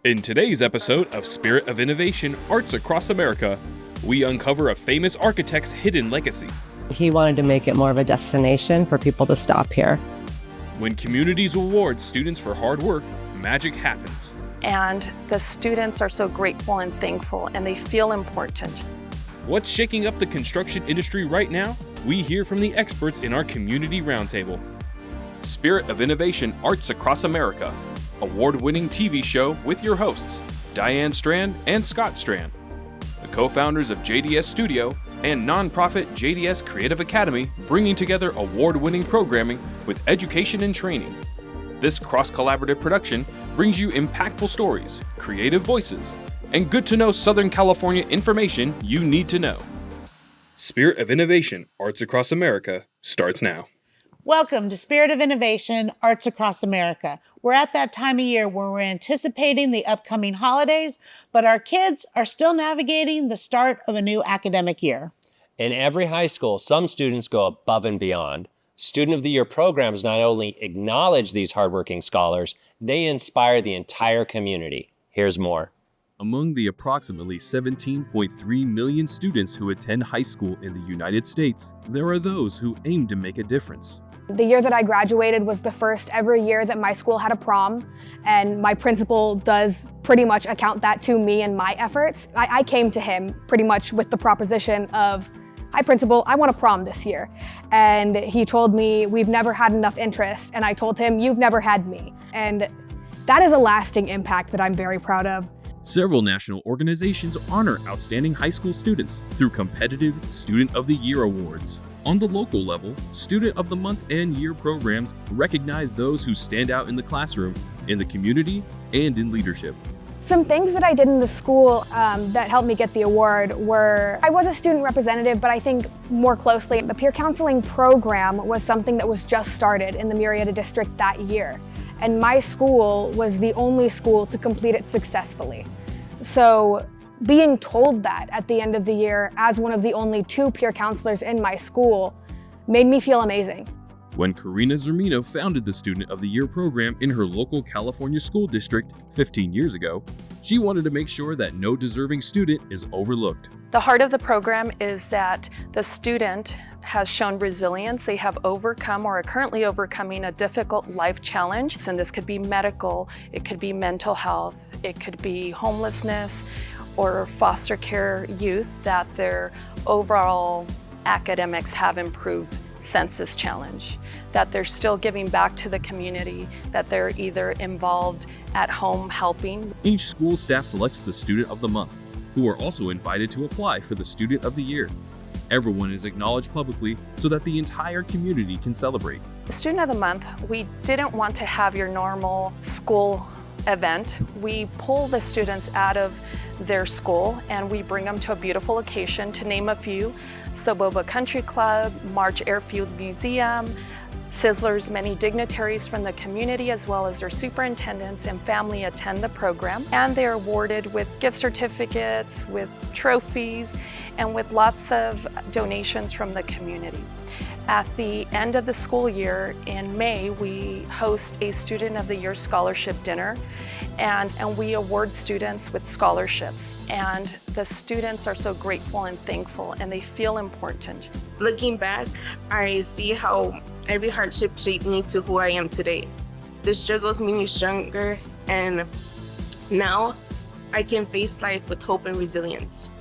In today's episode of Spirit of Innovation Arts Across America, we uncover a famous architect's hidden legacy. He wanted to make it more of a destination for people to stop here. When communities award students for hard work, magic happens. And the students are so grateful and thankful, and they feel important. What's shaking up the construction industry right now? We hear from the experts in our Community Roundtable. Spirit of Innovation Arts Across America, award-winning TV show with your hosts, Diane Strand and Scott Strand, the co-founders of JDS Studio and nonprofit JDS Creative Academy, bringing together award-winning programming with education and training. This cross-collaborative production brings you impactful stories, creative voices, and good-to-know Southern California information you need to know. Spirit of Innovation Arts Across America starts now. Welcome to Spirit of Innovation Arts Across America. We're at that time of year where we're anticipating the upcoming holidays, but our kids are still navigating the start of a new academic year. In every high school, some students go above and beyond. Student of the Year programs not only acknowledge these hardworking scholars, they inspire the entire community. Here's more. Among the approximately 17.3 million students who attend high school in the United States, there are those who aim to make a difference. The year that I graduated was the first ever year that my school had a prom, and my principal does pretty much account that to me and my efforts. I came to him pretty much with the proposition of, "Hi principal, I want a prom this year." And he told me, "We've never had enough interest." And I told him, "You've never had me." And that is a lasting impact that I'm very proud of. Several national organizations honor outstanding high school students through competitive Student of the Year awards. On the local level, Student of the Month and Year programs recognize those who stand out in the classroom, in the community, and in leadership. Some things that I did in the school that helped me get the award were, I was a student representative, but I think more closely, the peer counseling program was something that was just started in the Murrieta district that year. And my school was the only school to complete it successfully. So being told that at the end of the year as one of the only 2 peer counselors in my school made me feel amazing. When Karina Zermino founded the Student of the Year program in her local California school district 15 years ago, she wanted to make sure that no deserving student is overlooked. The heart of the program is that the student has shown resilience. They have overcome or are currently overcoming a difficult life challenge. And this could be medical, it could be mental health, it could be homelessness or foster care youth, that their overall academics have improved since this challenge, that they're still giving back to the community, that they're either involved at home helping. Each school staff selects the Student of the Month, who are also invited to apply for the Student of the Year. Everyone is acknowledged publicly so that the entire community can celebrate. The Student of the Month, we didn't want to have your normal school event. We pull the students out of their school and we bring them to a beautiful location, to name a few: Soboba Country Club, March Airfield Museum, Sizzler's. Many dignitaries from the community as well as their superintendents and family attend the program, and they're awarded with gift certificates, with trophies, and with lots of donations from the community. At the end of the school year in May, we host a Student of the Year scholarship dinner, and we award students with scholarships. And the students are so grateful and thankful, and they feel important. Looking back, I see how every hardship shaped me to who I am today. The struggles made me stronger, and now I can face life with hope and resilience.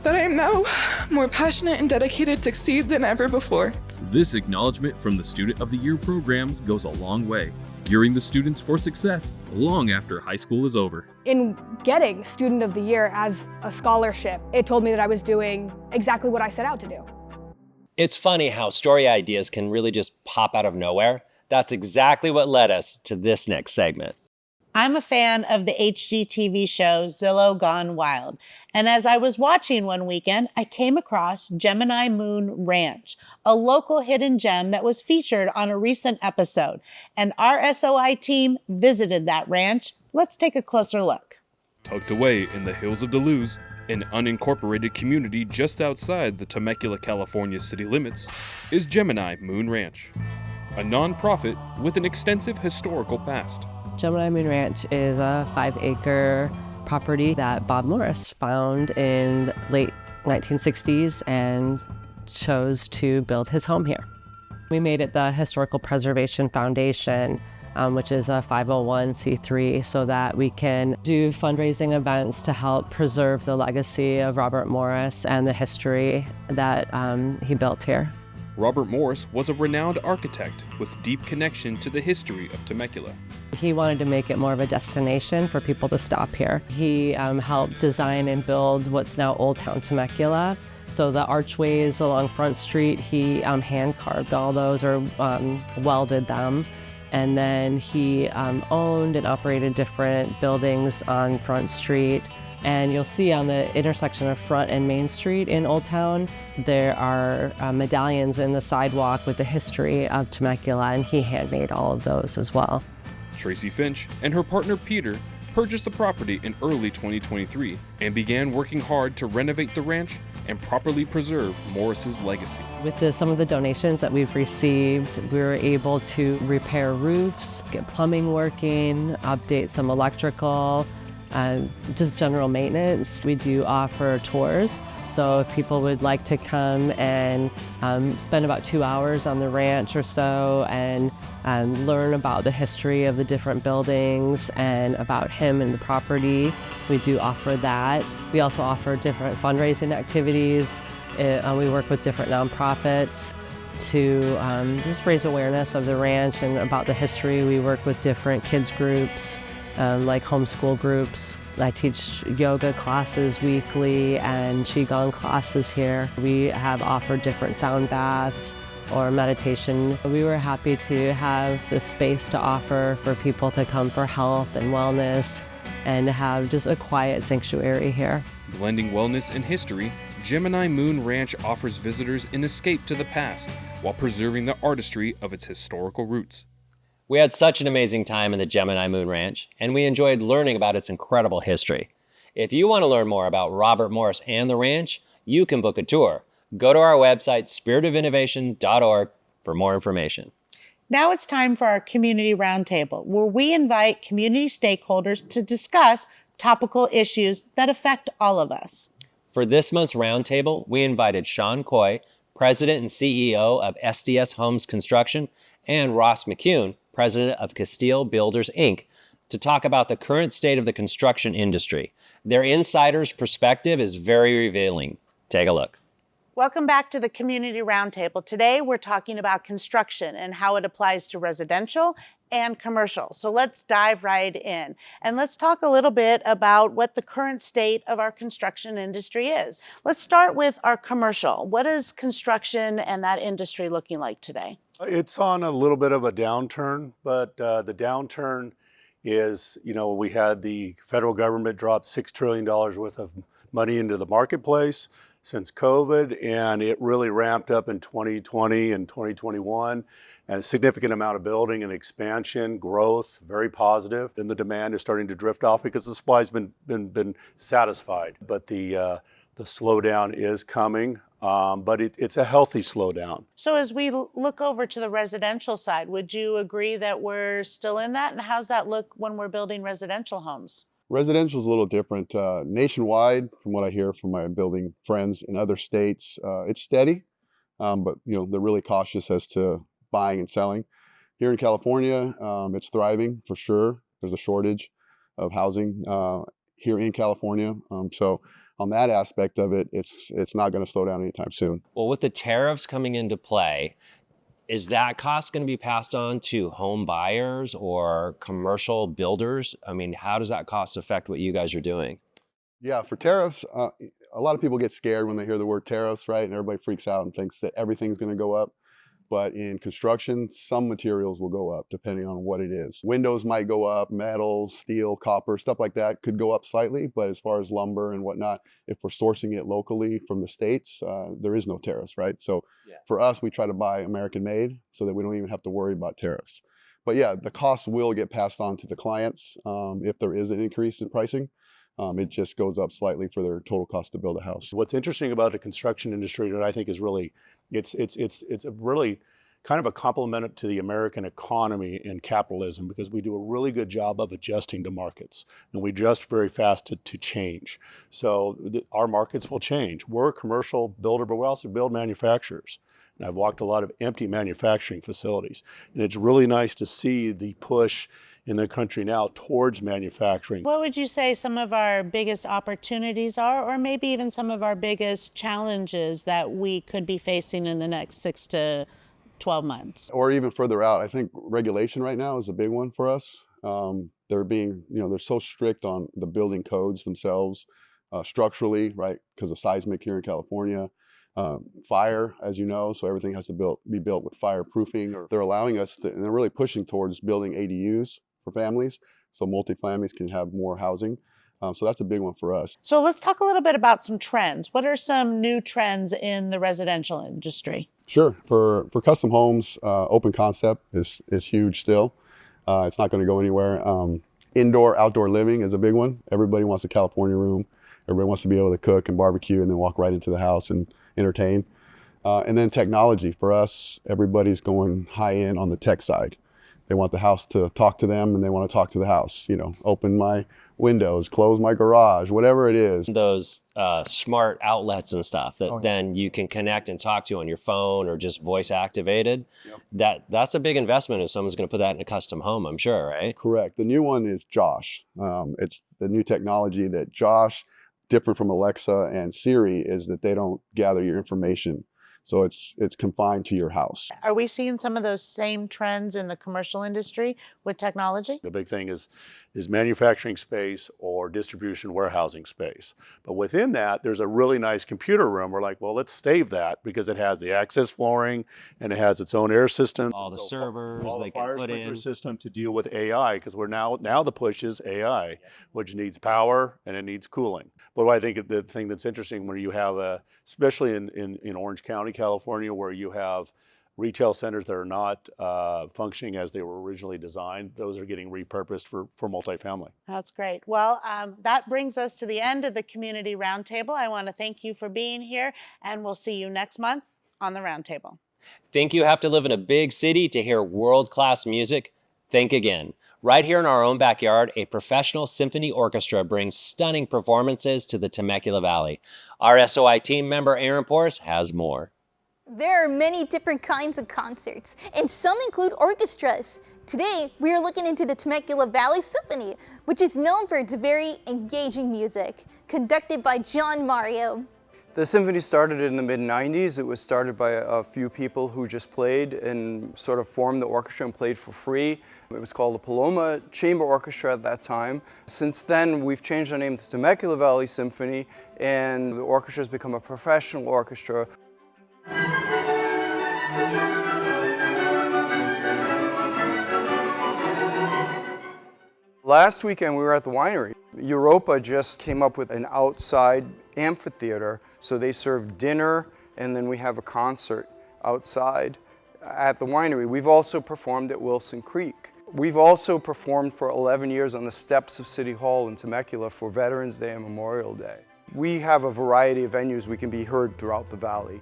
That I am now more passionate and dedicated to succeed than ever before. This acknowledgement from the Student of the Year programs goes a long way, gearing the students for success long after high school is over. In getting Student of the Year as a scholarship, it told me that I was doing exactly what I set out to do. It's funny how story ideas can really just pop out of nowhere. That's exactly what led us to this next segment. I'm a fan of the HGTV show Zillow Gone Wild, and as I was watching one weekend, I came across Gemini Moon Ranch, a local hidden gem that was featured on a recent episode, and our SOI team visited that ranch. Let's take a closer look. Tucked away in the hills of Duluth, an unincorporated community just outside the Temecula, California city limits, is Gemini Moon Ranch, a non-profit with an extensive historical past. Gemini Moon Ranch is a 5-acre property that Bob Morris found in the late 1960s and chose to build his home here. We made it the Historical Preservation Foundation, which is a 501c3, so that we can do fundraising events to help preserve the legacy of Robert Morris and the history that he built here. Robert Morris was a renowned architect with deep connection to the history of Temecula. He wanted to make it more of a destination for people to stop here. He helped design and build what's now Old Town Temecula. So the archways along Front Street, he hand carved all those or welded them. And then he owned and operated different buildings on Front Street. And you'll see on the intersection of Front and Main Street in Old Town, there are medallions in the sidewalk with the history of Temecula, and he handmade all of those as well. Tracy Finch and her partner Peter purchased the property in early 2023 and began working hard to renovate the ranch and properly preserve Morris's legacy. With some of the donations that we've received, we were able to repair roofs, get plumbing working, update some electrical, just general maintenance. We do offer tours, so if people would like to come and spend about 2 hours on the ranch or so and learn about the history of the different buildings and about him and the property, we do offer that. We also offer different fundraising activities. We work with different nonprofits to just raise awareness of the ranch and about the history. We work with different kids groups, like homeschool groups. I teach yoga classes weekly and qigong classes here. We have offered different sound baths or meditation. We were happy to have the space to offer for people to come for health and wellness and have just a quiet sanctuary here. Blending wellness and history, Gemini Moon Ranch offers visitors an escape to the past while preserving the artistry of its historical roots. We had such an amazing time in the Gemini Moon Ranch, and we enjoyed learning about its incredible history. If you want to learn more about Robert Morris and the ranch, you can book a tour. Go to our website, spiritofinnovation.org, for more information. Now it's time for our Community Roundtable, where we invite community stakeholders to discuss topical issues that affect all of us. For this month's roundtable, we invited Sean Coy, President and CEO of SDS Homes Construction, and Ross McCune, President of Castile Builders, Inc., to talk about the current state of the construction industry. Their insider's perspective is very revealing. Take a look. Welcome back to the Community Roundtable. Today, we're talking about construction and how it applies to residential and commercial. So let's dive right in. And let's talk a little bit about what the current state of our construction industry is. Let's start with our commercial. What is construction and that industry looking like today? It's on a little bit of a downturn, but the downturn is, we had the federal government drop $6 trillion worth of money into the marketplace since COVID, and it really ramped up in 2020 and 2021, and a significant amount of building and expansion, growth, very positive, and the demand is starting to drift off because the supply's been satisfied. But the slowdown is coming, but it's a healthy slowdown. So as we look over to the residential side, would you agree that we're still in that? And how's that look when we're building residential homes? Residential is a little different. Nationwide, from what I hear from my building friends in other states, it's steady, but they're really cautious as to buying and selling. Here in California, it's thriving for sure. There's a shortage of housing here in California, so on that aspect of it, it's not going to slow down anytime soon. Well, with the tariffs coming into play, is that cost going to be passed on to home buyers or commercial builders? I mean, how does that cost affect what you guys are doing? Yeah, for tariffs, a lot of people get scared when they hear the word tariffs, right? And everybody freaks out and thinks that everything's going to go up. But in construction, some materials will go up depending on what it is. Windows might go up, metals, steel, copper, stuff like that could go up slightly. But as far as lumber and whatnot, if we're sourcing it locally from the States, there is no tariffs, right? So for us, we try to buy American made so that we don't even have to worry about tariffs. But yeah, the cost will get passed on to the clients if there is an increase in pricing. It just goes up slightly for their total cost to build a house. What's interesting about the construction industry that I think is really, it's a really kind of a complement to the American economy and capitalism, because we do a really good job of adjusting to markets, and we adjust very fast to change. So our markets will change. We're a commercial builder, but we also build manufacturers. And I've walked a lot of empty manufacturing facilities, and it's really nice to see the push in the country now towards manufacturing. What would you say some of our biggest opportunities are, or maybe even some of our biggest challenges that we could be facing in the next 6 to 12 months? Or even further out, I think regulation right now is a big one for us. They're being, they're so strict on the building codes themselves, structurally, right? Because of seismic here in California. Fire, as you know, so everything has to be built with fireproofing. They're allowing us to, and they're really pushing towards building ADUs for families, so multifamilies can have more housing. So that's a big one for us. So let's talk a little bit about some trends. What are some new trends in the residential industry? Sure. For custom homes, open concept is huge still. It's not going to go anywhere. Indoor, outdoor living is a big one. Everybody wants a California room. Everybody wants to be able to cook and barbecue and then walk right into the house and entertain. And then technology. For us, everybody's going high end on the tech side. They want the house to talk to them, and they want to talk to the house. Open my windows, close my garage, whatever it is. Those smart outlets and stuff that then you can connect and talk to on your phone or just voice activated. Yep. That's a big investment if someone's going to put that in a custom home, I'm sure, right? Correct. The new one is Josh. It's the new technology that Josh, different from Alexa and Siri, is that they don't gather your information. So it's confined to your house. Are we seeing some of those same trends in the commercial industry with technology? The big thing is manufacturing space or distribution warehousing space. But within that, there's a really nice computer room. We're like, well, let's save that because it has the access flooring and it has its own air systems. All the servers all they the fire can put sprinkler in. system to deal with AI, because we're now the push is AI, which needs power and it needs cooling. But I think the thing that's interesting when you have especially in Orange County, California, where you have retail centers that are not functioning as they were originally designed, those are getting repurposed for multifamily. That's great. Well, that brings us to the end of the Community Roundtable. I want to thank you for being here, and we'll see you next month on the Roundtable. Think you have to live in a big city to hear world-class music? Think again. Right here in our own backyard, a professional symphony orchestra brings stunning performances to the Temecula Valley. Our SOI team member, Aryn, has more. There are many different kinds of concerts, and some include orchestras. Today, we are looking into the Temecula Valley Symphony, which is known for its very engaging music, conducted by John Mario. The symphony started in the mid-90s. It was started by a few people who just played and sort of formed the orchestra and played for free. It was called the Paloma Chamber Orchestra at that time. Since then, we've changed our name to Temecula Valley Symphony, and the orchestra has become a professional orchestra. Last weekend we were at the winery. Europa just came up with an outside amphitheater, so they serve dinner and then we have a concert outside at the winery. We've also performed at Wilson Creek. We've also performed for 11 years on the steps of City Hall in Temecula for Veterans Day and Memorial Day. We have a variety of venues we can be heard throughout the valley.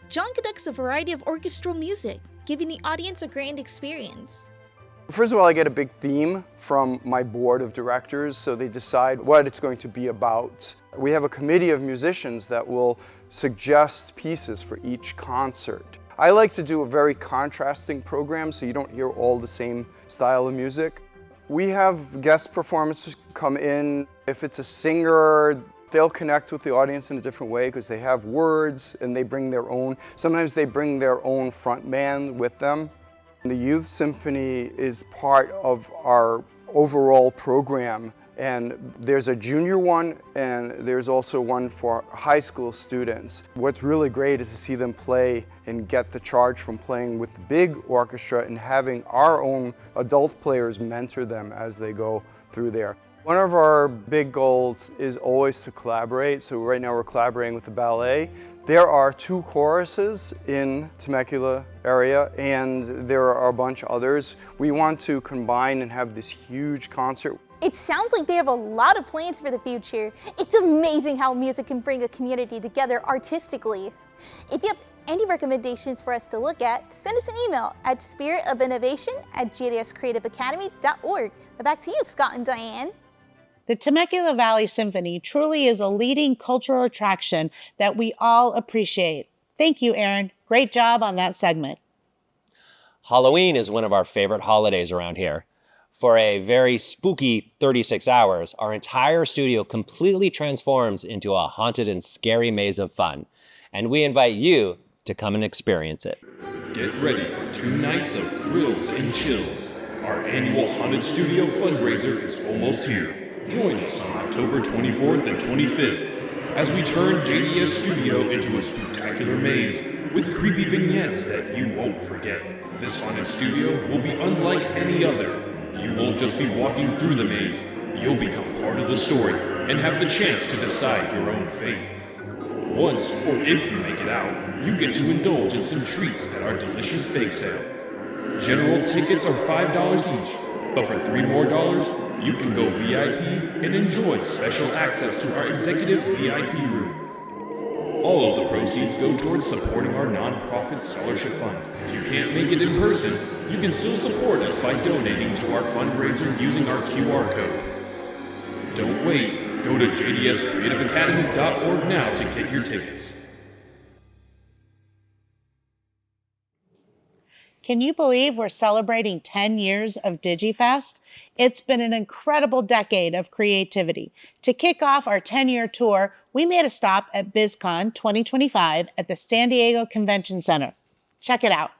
John conducts a variety of orchestral music, giving the audience a grand experience. First of all, I get a big theme from my board of directors, so they decide what it's going to be about. We have a committee of musicians that will suggest pieces for each concert. I like to do a very contrasting program so you don't hear all the same style of music. We have guest performances come in. If it's a singer, they'll connect with the audience in a different way because they have words and they bring their own. Sometimes they bring their own front man with them. The Youth Symphony is part of our overall program, and there's a junior one and there's also one for high school students. What's really great is to see them play and get the charge from playing with the big orchestra and having our own adult players mentor them as they go through there. One of our big goals is always to collaborate. So right now we're collaborating with the ballet. There are 2 choruses in Temecula area and there are a bunch of others. We want to combine and have this huge concert. It sounds like they have a lot of plans for the future. It's amazing how music can bring a community together artistically. If you have any recommendations for us to look at, send us an email at spiritofinnovation@jdscreativeacademy.org. Now back to you, Scott and Diane. The Temecula Valley Symphony truly is a leading cultural attraction that we all appreciate. Thank you, Aryn. Great job on that segment. Halloween is one of our favorite holidays around here. For a very spooky 36 hours, our entire studio completely transforms into a haunted and scary maze of fun. And we invite you to come and experience it. Get ready for 2 nights of thrills and chills. Our annual Haunted Studio fundraiser is almost here. Join us on October 24th and 25th as we turn JDS Studio into a spectacular maze with creepy vignettes that you won't forget. This haunted studio will be unlike any other. You won't just be walking through the maze, you'll become part of the story and have the chance to decide your own fate. Once, or if you make it out, you get to indulge in some treats at our delicious bake sale. General tickets are $5 each, but for $3 more, you can go VIP and enjoy special access to our executive VIP room. All of the proceeds go towards supporting our nonprofit scholarship fund. If you can't make it in person, you can still support us by donating to our fundraiser using our QR code. Don't wait. Go to JDSCreativeAcademy.org now to get your tickets. Can you believe we're celebrating 10 years of Digifest? It's been an incredible decade of creativity. To kick off our 10-year tour, we made a stop at BizCon 2025 at the San Diego Convention Center. Check it out.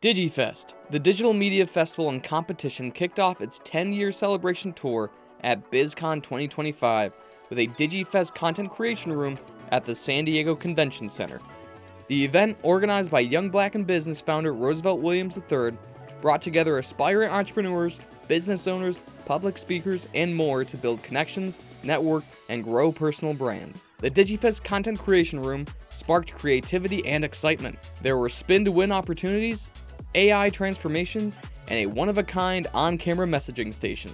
Digifest, the digital media festival and competition, kicked off its 10-year celebration tour at BizCon 2025 with a Digifest content creation room at the San Diego Convention Center. The event, organized by young Black in business founder Roosevelt Williams III, brought together aspiring entrepreneurs, business owners, public speakers, and more to build connections, network, and grow personal brands. The Digifest Content Creation Room sparked creativity and excitement. There were spin-to-win opportunities, AI transformations, and a one-of-a-kind on-camera messaging station.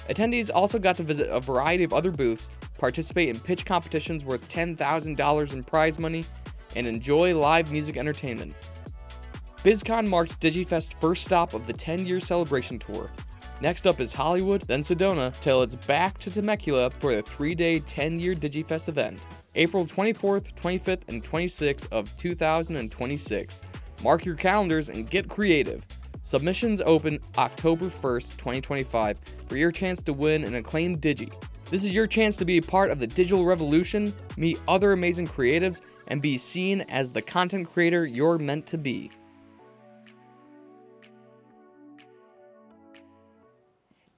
Attendees also got to visit a variety of other booths, participate in pitch competitions worth $10,000 in prize money, and enjoy live music entertainment. BizCon marked Digifest's first stop of the 10-year celebration tour. Next up is Hollywood, then Sedona, till it's back to Temecula for the 3-day 10-year Digifest event, April 24th, 25th, and 26th of 2026. Mark your calendars and get creative. Submissions open October 1st, 2025 for your chance to win an acclaimed Digi. This is your chance to be a part of the digital revolution, meet other amazing creatives, and be seen as the content creator you're meant to be.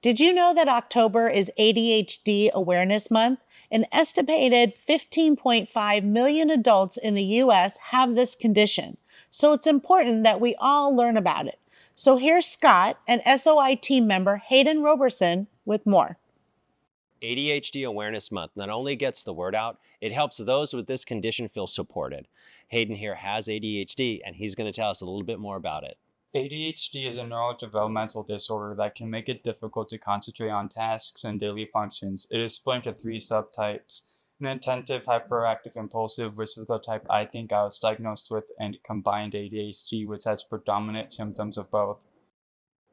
Did you know that October is ADHD Awareness Month? An estimated 15.5 million adults in the U.S. have this condition, so it's important that we all learn about it. So here's Scott and SOI team member Hayden Roberson with more. ADHD Awareness Month not only gets the word out, it helps those with this condition feel supported. Hayden here has ADHD, and he's going to tell us a little bit more about it. ADHD is a neurodevelopmental disorder that can make it difficult to concentrate on tasks and daily functions. It is split into 3 subtypes: inattentive, hyperactive, impulsive, which is the type I think I was diagnosed with, and combined ADHD, which has predominant symptoms of both.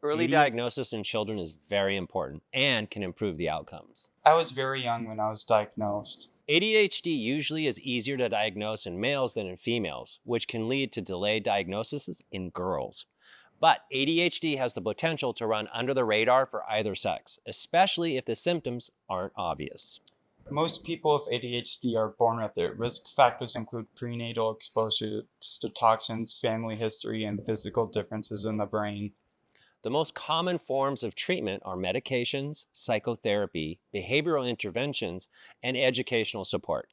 Early diagnosis in children is very important and can improve the outcomes. I was very young when I was diagnosed. ADHD usually is easier to diagnose in males than in females, which can lead to delayed diagnoses in girls. But ADHD has the potential to run under the radar for either sex, especially if the symptoms aren't obvious. Most people with ADHD are born with it. Risk factors include prenatal exposure to toxins, family history, and physical differences in the brain. The most common forms of treatment are medications, psychotherapy, behavioral interventions, and educational support.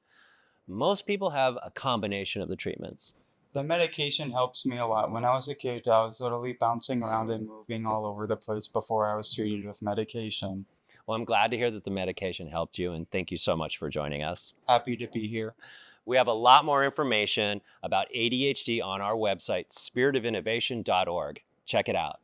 Most people have a combination of the treatments. The medication helps me a lot. When I was a kid, I was literally bouncing around and moving all over the place before I was treated with medication. Well, I'm glad to hear that the medication helped you, and thank you so much for joining us. Happy to be here. We have a lot more information about ADHD on our website, spiritofinnovation.org. Check it out.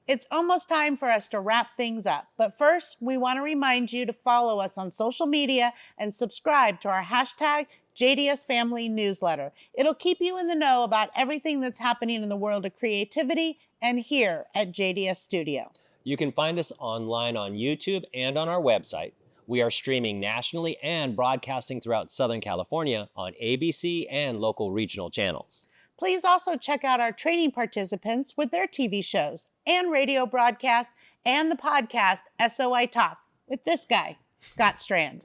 It's almost time for us to wrap things up. But first, we want to remind you to follow us on social media and subscribe to our hashtag JDSFamily newsletter. It'll keep you in the know about everything that's happening in the world of creativity and here at JDS Studio. You can find us online on YouTube and on our website. We are streaming nationally and broadcasting throughout Southern California on ABC and local regional channels. Please also check out our training participants with their TV shows and radio broadcasts and the podcast SOI Talk with this guy, Scott Strand.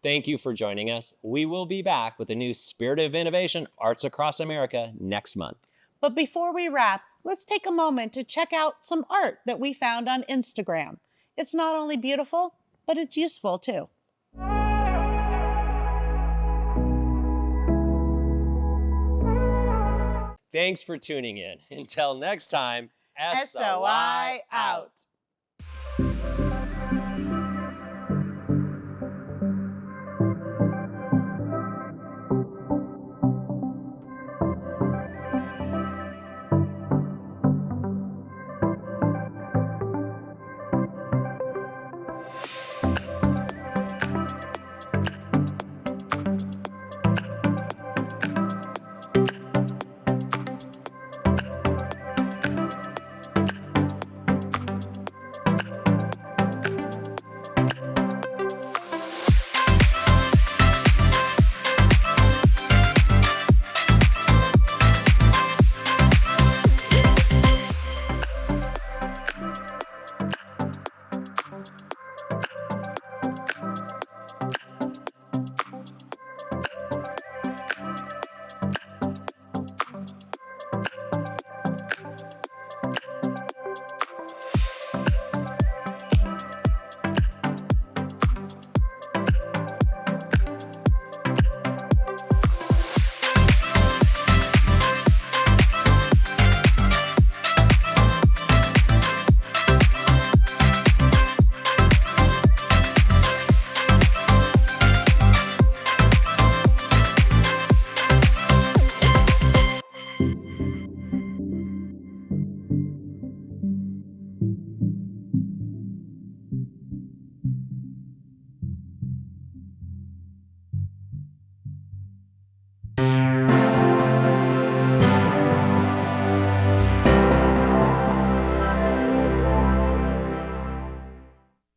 Thank you for joining us. We will be back with a new Spirit of Innovation Arts Across America next month. But before we wrap, let's take a moment to check out some art that we found on Instagram. It's not only beautiful, but it's useful too. Thanks for tuning in. Until next time, SOI out.